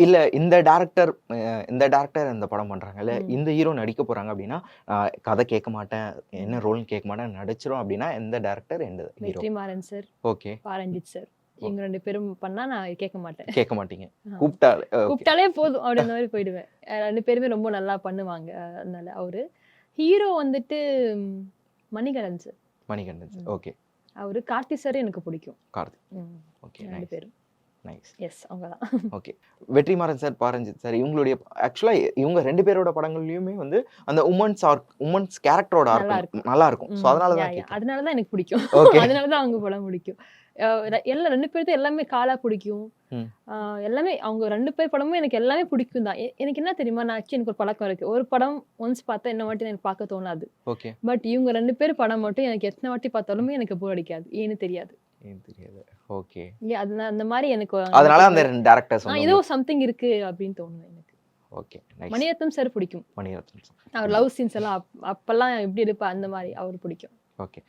இல்ல இந்த டேரக்டர் இந்த படம் பண்றாங்கல்ல, இந்த ஹீரோ நடிக்க போறாங்க அப்படின்னா, கதை கேட்க மாட்டேன், என்ன ரோல்னு கேட்க மாட்டேன், நடிச்சிரும் அப்படின்னா எந்த டேரக்டர், எந்த hero? Vetrimaaran sir, okay. Pa Ranjith sir. இவங்க 2 பேரும் பண்ணா நான் கேட்க மாட்டேன். கேட்க மாட்டீங்க. கூப்பிட்டாலே போதும் அப்படின்ற மாதிரி போயிடுவேன். 2 பேருமே ரொம்ப நல்லா பண்ணுவாங்க. அதனால அவரு. ஹீரோ வந்துட்டு Manikandan sir. Manikandan sir. Okay. அவரு கார்த்தி சார் எனக்கு பிடிக்கும். கார்த்தி. ஓகே. 2 பேரும். நைஸ். எஸ் அவங்கதான். Okay. Vetrimaaran sir, Pa Ranjith sir இவங்களுடைய ஆக்சுவலா இவங்க 2 பேரோட படங்கள்லயுமே வந்து அந்த உமன்ஸ் கேரக்டரோட ஆர்க் நல்லா இருக்கும். சோ அதனால தான் எனக்கு பிடிக்கும். அதனால தான் அவங்க படம் பிடிக்கும். எல்லா 2 பேருக்கு எல்லாமே காலா பிடிக்கும். எல்லாமே அவங்க 2 பேர் படமும் எனக்கு எல்லாமே பிடிக்கும் தான். எனக்கு என்ன தெரியுமா, நான் ஆக்சுவலி எனக்கு ஒரு பழக்கம் இருக்கு. ஒரு படம் ஒன்ஸ் பார்த்தா என்ன வாட்டி எனக்கு பார்க்க தோணாது. ஓகே. பட் இவங்க 2 பேர் படம் மட்டும் எனக்கு எத்தனை வாட்டி பார்த்தாலுமே எனக்கு போர் அடிக்காது. ஏன்னு தெரியாது. ஓகே. அது அந்த மாதிரி எனக்கு அதனால அந்த டைரக்டர்ஸ் ஏதோ சம்திங் இருக்கு அப்படின்னு தோணுது எனக்கு. ஓகே. நைஸ். மணிரத்னம் சார் பிடிக்கும். மணிரத்னம் சார். அவர் லவ் சீன்ஸ் எல்லாம் அப்பெல்லாம் எப்படி இருப்பா அந்த மாதிரி அவர் பிடிக்கும். ஓகே.